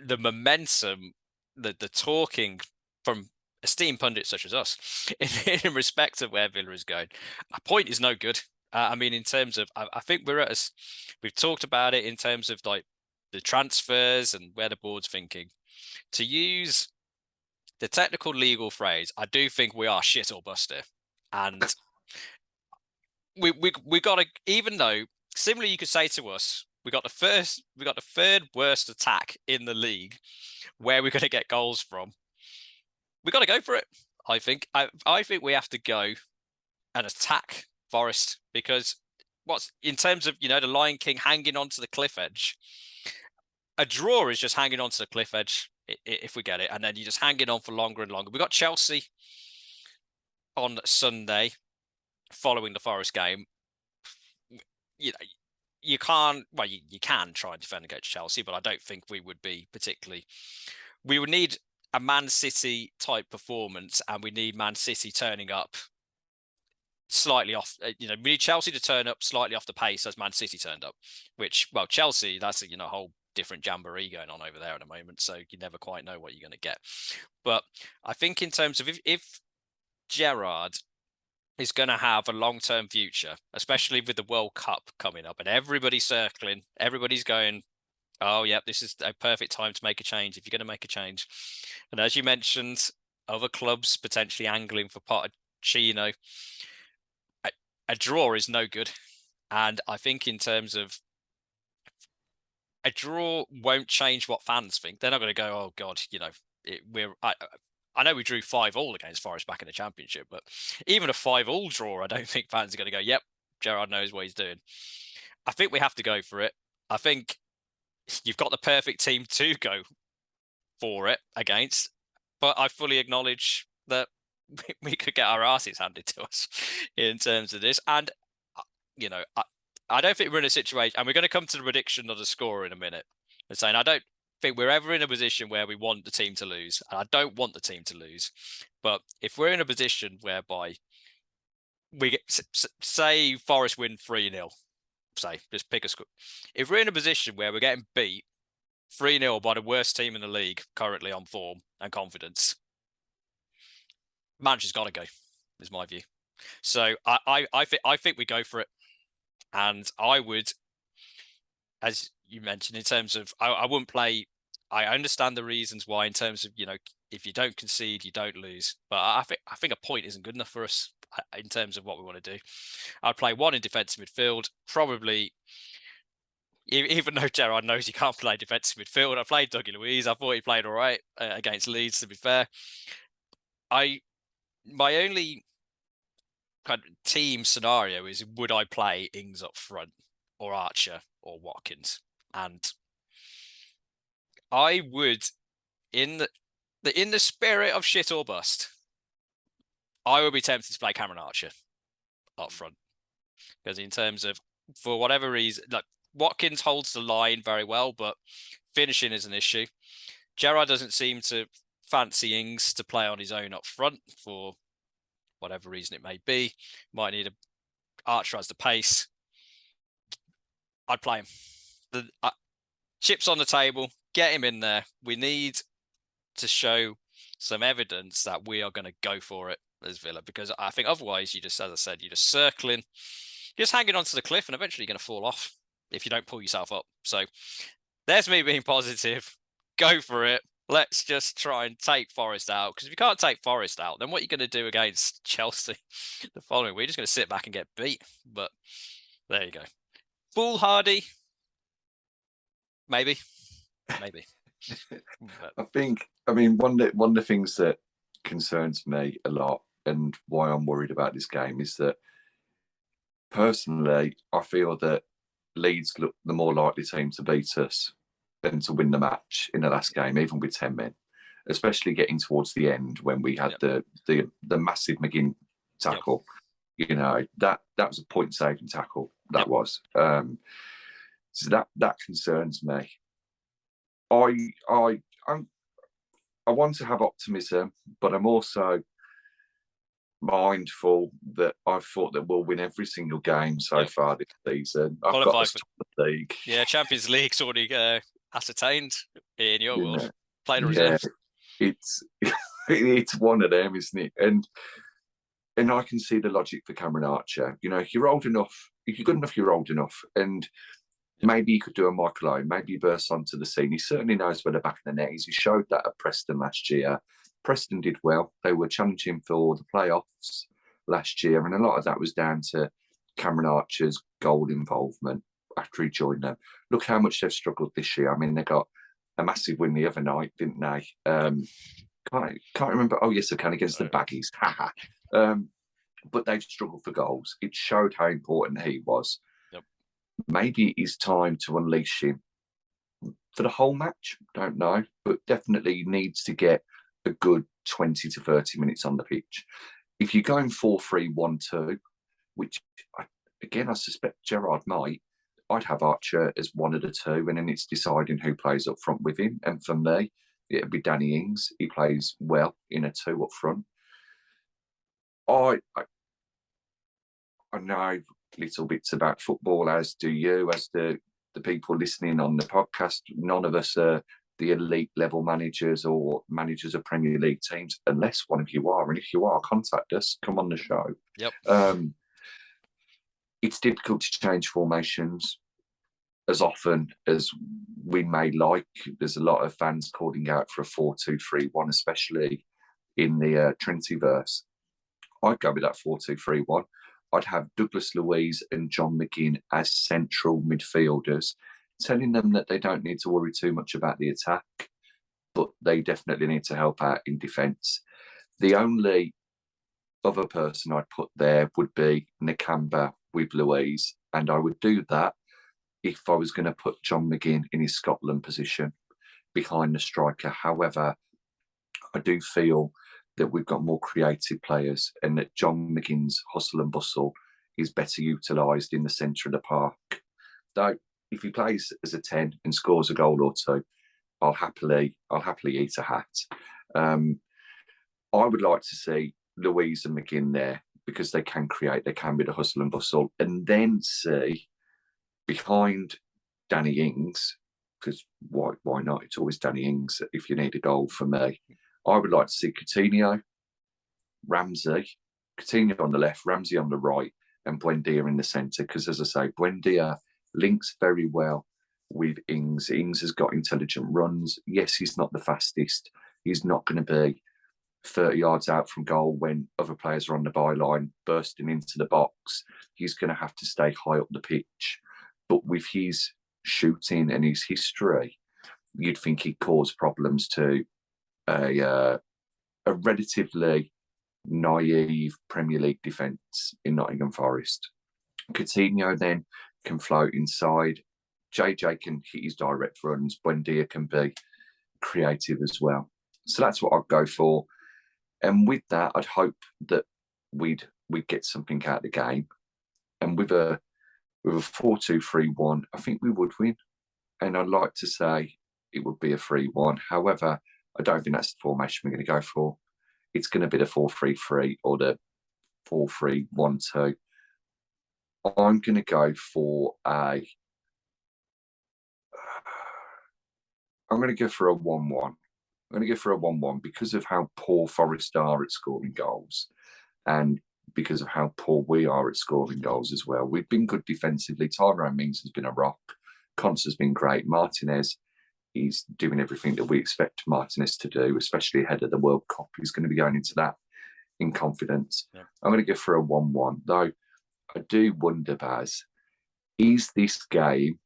Speaker 2: the momentum, the talking from esteemed pundits such as us in respect of where Villa is going, a point is no good. I mean, in terms of, I think we've talked about it in terms of like the transfers and where the board's thinking. To use the technical legal phrase, I do think we are shit or bust here. And we got to, even though similarly you could say to us, we got the third worst attack in the league, where we're going to get goals from. We got to go for it. I think we have to go and attack Forest, because what's in terms of, the Lion King hanging onto the cliff edge, a draw is just hanging onto the cliff edge if we get it, and then you're just hanging on for longer and longer. We got Chelsea on Sunday following the Forest game. You can't, well, you can try and defend against Chelsea, but I don't think we would be particularly. We would need a Man City type performance, and we need Man City turning up slightly off. We need Chelsea to turn up slightly off the pace as Man City turned up, which, well, Chelsea, that's a whole different jamboree going on over there at the moment, so you never quite know what you're going to get. But I think in terms of if Gerrard is going to have a long-term future, especially with the World Cup coming up and everybody's circling, everybody's going, oh, yeah, this is a perfect time to make a change if you're going to make a change. And as you mentioned, other clubs potentially angling for Pochettino. A draw is no good. And I think in terms of a draw won't change what fans think. They're not going to go, oh, God, I know we drew 5-5 against Forest back in the Championship, but even a 5-5 draw, I don't think fans are going to go, yep, Gerrard knows what he's doing. I think we have to go for it. I think you've got the perfect team to go for it against, but I fully acknowledge that we could get our asses handed to us in terms of this. And, I don't think we're in a situation, and we're going to come to the prediction of the score in a minute, and saying I don't think we're ever in a position where we want the team to lose, and I don't want the team to lose. But if we're in a position whereby we get, say, Forest win 3-0, say, just pick a score. If we're in a position where we're getting beat 3-0 by the worst team in the league currently on form and confidence, manager's got to go, is my view. So I think we go for it, and I would, as you mentioned, in terms of I wouldn't play. I understand the reasons why, in terms of, if you don't concede, you don't lose. But I think a point isn't good enough for us in terms of what we want to do. I'd play one in defensive midfield, probably. Even though Gerrard knows he can't play defensive midfield, I played Dougie Luiz. I thought he played all right against Leeds, to be fair. My only kind of team scenario is, would I play Ings up front, or Archer, or Watkins? And I would, in the spirit of shit or bust, I would be tempted to play Cameron Archer up front, because in terms of, for whatever reason, like, Watkins holds the line very well, but finishing is an issue. Gerrard doesn't seem to fancy Ings to play on his own up front for whatever reason it may be. Might need Archer has the pace. I'd play him. The chips on the table, get him in there. We need to show some evidence that we are going to go for it as Villa, because I think otherwise, as I said, you're just circling, you're just hanging onto the cliff, and eventually you're going to fall off if you don't pull yourself up. So there's me being positive. Go for it. Let's just try and take Forest out, because if you can't take Forest out, then what are you going to do against Chelsea the following week? You're just going to sit back and get beat. But there you go. Foolhardy, maybe. But
Speaker 3: I mean, one of the things that concerns me a lot, and why I'm worried about this game, is that personally, I feel that Leeds look the more likely team to beat us than to win the match in the last game, even with 10 men, especially getting towards the end when we had the massive McGinn tackle. You know, that was a point-saving tackle. That was. So that concerns me. I want to have optimism, but I'm also mindful that I've thought that we'll win every single game so far this season. I've got us to the league.
Speaker 2: Yeah, Champions League's already ascertained in your world. Playing
Speaker 3: reserves. It's one of them, isn't it? And I can see the logic for Cameron Archer. You know, if you're old enough, if you're good enough, you're old enough. And maybe you could do a Michael Owen. Maybe he bursts onto the scene. He certainly knows where the back of the net is. He showed that at Preston last year. Preston did well. They were challenging for the playoffs last year. And a lot of that was down to Cameron Archer's goal involvement after he joined them. Look how much they've struggled this year. I mean, they got a massive win the other night, didn't they? Can't remember. Oh, yes, they can against the Baggies. But they've struggled for goals. It showed how important he was. Maybe it's time to unleash him for the whole match. Don't know, but definitely needs to get a good 20 to 30 minutes on the pitch. If you're going 4-3-1-2, which I suspect Gerrard might, I'd have Archer as one of the two, and then it's deciding who plays up front with him. And for me, it'd be Danny Ings. He plays well in a two up front. I know little bits about football, as do you, as the people listening on the podcast. None of us are the elite level managers or managers of Premier League teams, unless one of you are. And if you are, contact us, come on the show. It's difficult to change formations as often as we may like. There's a lot of fans calling out for a 4-2-3-1, especially in the Trinity verse. I'd go with that 4-2-3-1. I'd have Douglas Luiz and John McGinn as central midfielders, telling them that they don't need to worry too much about the attack, but they definitely need to help out in defence. The only other person I'd put there would be Nakamba with Luiz, and I would do that if I was going to put John McGinn in his Scotland position behind the striker. However, I do feel that we've got more creative players and that John McGinn's hustle and bustle is better utilised in the centre of the park. Though, if he plays as a 10 and scores a goal or two, I'll happily eat a hat. I would like to see Luiz and McGinn there because they can create, they can be the hustle and bustle, and then see behind Danny Ings, because why not? It's always Danny Ings if you need a goal for me. I would like to see Coutinho, Ramsey, Coutinho on the left, Ramsey on the right, and Buendia in the centre. Because, as I say, Buendia links very well with Ings. Ings has got intelligent runs. Yes, he's not the fastest. He's not going to be 30 yards out from goal when other players are on the byline, bursting into the box. He's going to have to stay high up the pitch. But with his shooting and his history, you'd think he'd cause problems to a relatively naive Premier League defence in Nottingham Forest. Coutinho then can float inside. JJ can hit his direct runs. Buendia can be creative as well. So that's what I'd go for. And with that, I'd hope that we'd get something out of the game. And with a 4-2-3-1, I think we would win. And I'd like to say it would be a 3-1. However, I don't think that's the formation we're going to go for. It's going to be the 4-3-3 or the 4-3-1-2. I'm going to go for I'm going to go for a 1-1. I'm going to go for a 1-1 because of how poor Forest are at scoring goals and because of how poor we are at scoring goals as well. We've been good defensively. Tyrone Mings has been a rock. Conce has been great. Martinez, he's doing everything that we expect Martinez to do, especially ahead of the World Cup. He's going to be going into that in confidence. Yeah. I'm going to go for a 1-1. Though I do wonder, Baz, is this game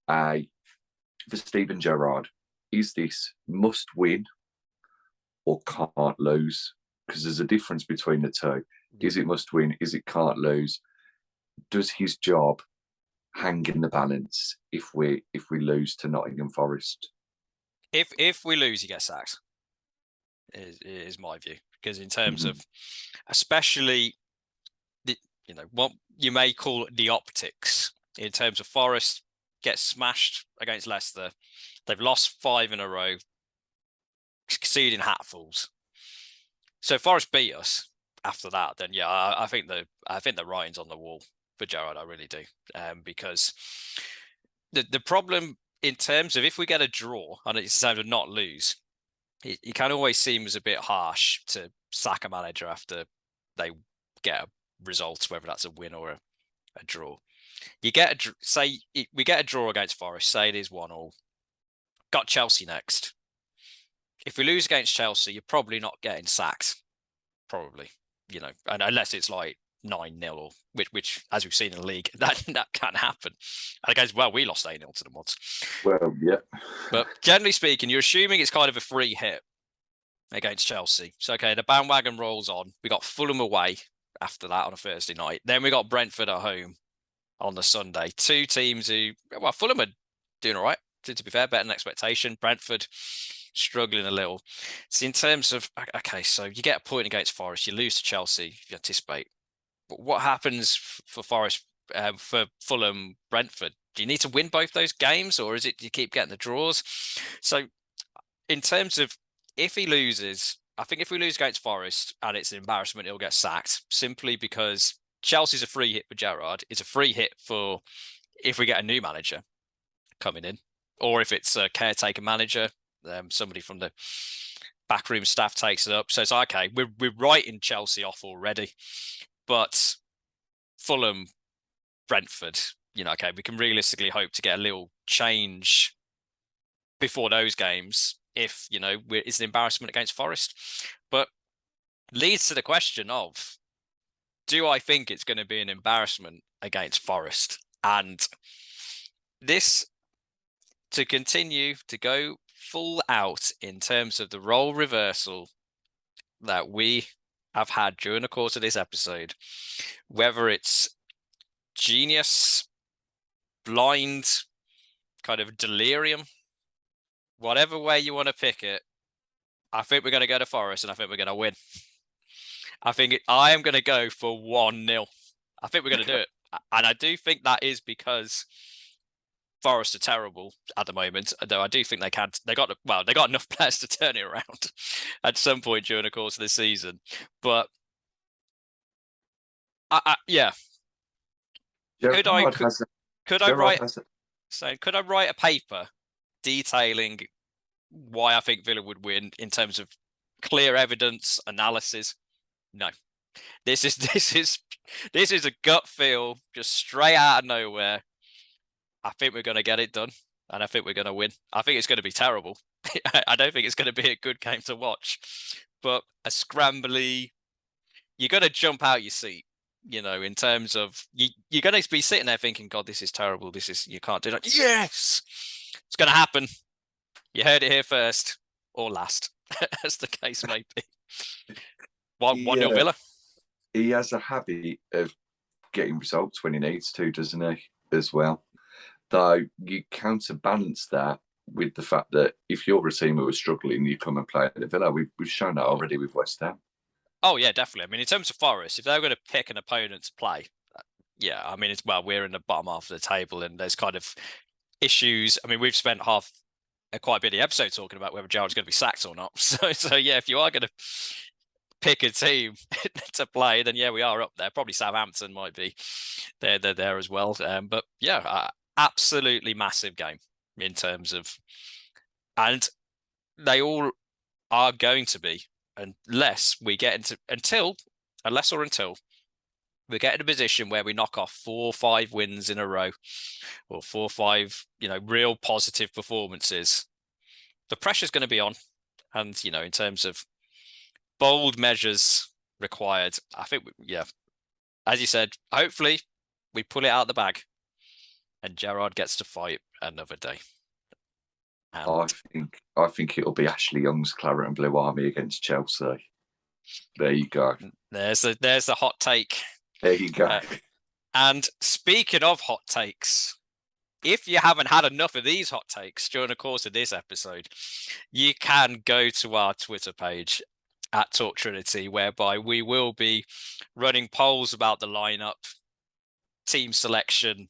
Speaker 3: for Steven Gerrard, is this must win or can't lose? Because there's a difference between the two. Is it must win? Is it can't lose? Does his job hang in the balance if we lose to Nottingham Forest.
Speaker 2: If we lose, you get sacked. Is my view, because in terms of, especially what you may call the optics, in terms of Forest get smashed against Leicester, they've lost 5 in a row, conceding hatfuls. So Forest beat us after that, then yeah, I think the writing's on the wall for Gerrard. I really do, because the problem in terms of if we get a draw, and it's time to not lose, it can always seem as a bit harsh to sack a manager after they get a result, whether that's a win or a draw. You get we get a draw against Forest, say it is 1-1. Got Chelsea next. If we lose against Chelsea, you're probably not getting sacked. Probably, and unless it's like 9-0, or which as we've seen in the league, that can happen. And against, we lost 8-0 to them once.
Speaker 3: Well, yeah.
Speaker 2: But generally speaking, you're assuming it's kind of a free hit against Chelsea. So okay, the bandwagon rolls on. We got Fulham away after that on a Thursday night. Then we got Brentford at home on the Sunday. 2 teams who, Fulham are doing all right, to be fair, better than expectation. Brentford struggling a little. So in terms of, okay, so you get a point against Forest, you lose to Chelsea, if you anticipate. But what happens for Forest, for Fulham, Brentford? Do you need to win both those games, or is it you keep getting the draws? So in terms of if he loses, I think if we lose against Forest and it's an embarrassment, he'll get sacked, simply because Chelsea's a free hit for Gerrard. It's a free hit for if we get a new manager coming in, or if it's a caretaker manager, somebody from the backroom staff takes it up. So it's okay, we're writing Chelsea off already. But Fulham, Brentford, okay, we can realistically hope to get a little change before those games if, it's an embarrassment against Forest. But leads to the question of, do I think it's going to be an embarrassment against Forest? And this, to continue to go full out in terms of the role reversal that we have had during the course of this episode, whether it's genius, blind, kind of delirium, whatever way you want to pick it, I think we're going to go to Forest and I think we're going to win. I am going to go for 1-0. I think we're going to do it. And I do think that is because Forest are terrible at the moment, though I do think they got enough players to turn it around at some point during the course of this season. But yeah. Could I write a paper detailing why I think Villa would win in terms of clear evidence, analysis? No. This is a gut feel, just straight out of nowhere. I think we're going to get it done, and I think we're going to win. I think it's going to be terrible. I don't think it's going to be a good game to watch, but a scrambly, you're going to jump out your seat, in terms of, you're going to be sitting there thinking, God, this is terrible. You can't do that. Yes, it's going to happen. You heard it here first or last, as the case may be. 1-0 Villa.
Speaker 3: He has a habit of getting results when he needs to, doesn't he, as well? Though you counterbalance that with the fact that if you're a team who are struggling, you come and play at the Villa. We've shown that already with West Ham. Oh
Speaker 2: yeah, definitely. I mean, in terms of Forest, if they're going to pick an opponent to play, yeah, I mean, we're in the bottom half of the table, and there's kind of issues. I mean, we've spent quite a bit of the episode talking about whether Gerrard's going to be sacked or not. So yeah, if you are going to pick a team to play, then yeah, we are up there. Probably Southampton might be. They're there as well. But yeah, absolutely massive game in terms of, and they all are going to be, unless we get until we get in a position where we knock off 4 or 5 wins in a row, or 4 or 5, real positive performances. The pressure's going to be on, and in terms of bold measures required, I think, yeah, as you said, hopefully we pull it out of the bag, and Gerrard gets to fight another day. And
Speaker 3: I think it'll be Ashley Young's Claret and Blue Army against Chelsea. There you go.
Speaker 2: There's the hot take.
Speaker 3: There you go.
Speaker 2: And speaking of hot takes, if you haven't had enough of these hot takes during the course of this episode, you can go to our Twitter page at Talk Trinity, whereby we will be running polls about the lineup, team selection,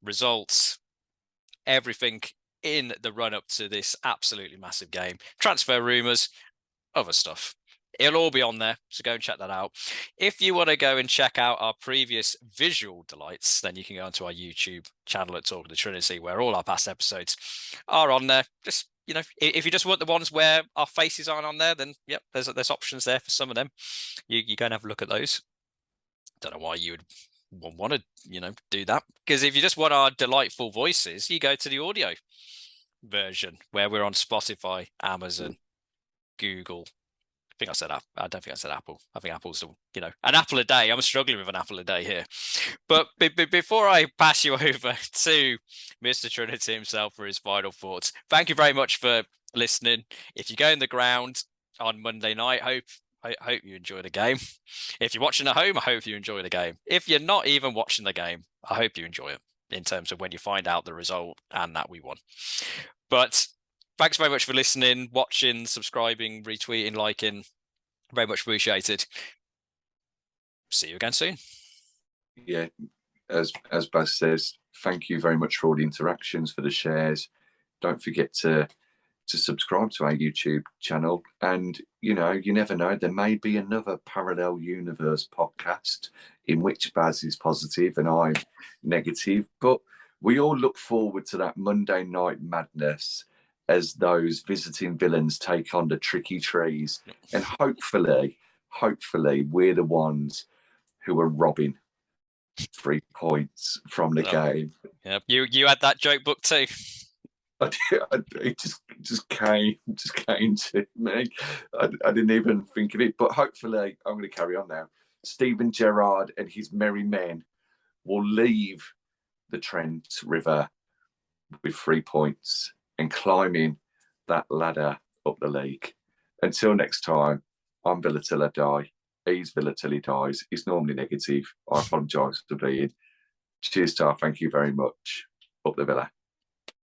Speaker 2: results, everything in the run up to this absolutely massive game. Transfer rumours, other stuff. It'll all be on there, so go and check that out. If you want to go and check out our previous visual delights, then you can go onto our YouTube channel at Talk of the Trinity, where all our past episodes are on there. Just, you know, if you just want the ones where our faces aren't on there, then yep, there's options there for some of them. You go and have a look at those. Don't know why you would want to, you know, do that, because if you just want our delightful voices, you go to the audio version where we're on Spotify, Amazon, Google. I think I said Apple. I don't think I said Apple. I think Apple's, you know, an apple a day. I'm struggling with an apple a day here. But before I pass you over to Mr. Trinity himself for his final thoughts, thank you very much for listening. If you go in the ground on Monday night, I hope you enjoy the game. If you're watching at home, I hope you enjoy the game. If you're not even watching the game, I hope you enjoy it in terms of when you find out the result and that we won. But thanks very much for listening, watching, subscribing, retweeting, liking. Very much appreciated. See you again soon.
Speaker 3: Yeah, as Baz says, thank you very much for all the interactions, for the shares. Don't forget to subscribe to our YouTube channel. And, you know, you never know, there may be another parallel universe podcast in which Baz is positive and I'm negative. But we all look forward to that Monday night madness as those visiting villains take on the tricky trees. And hopefully we're the ones who are robbing 3 points from the game.
Speaker 2: Yeah, you had that joke book too.
Speaker 3: It just came to me. I didn't even think of it, but hopefully I'm going to carry on now. Stephen Gerrard and his merry men will leave the Trent River with 3 points and climbing that ladder up the league. Until next time, I'm Villa till I die. He's Villa till he dies. It's normally negative. I apologise for being. Cheers, Tar. Thank you very much. Up the Villa.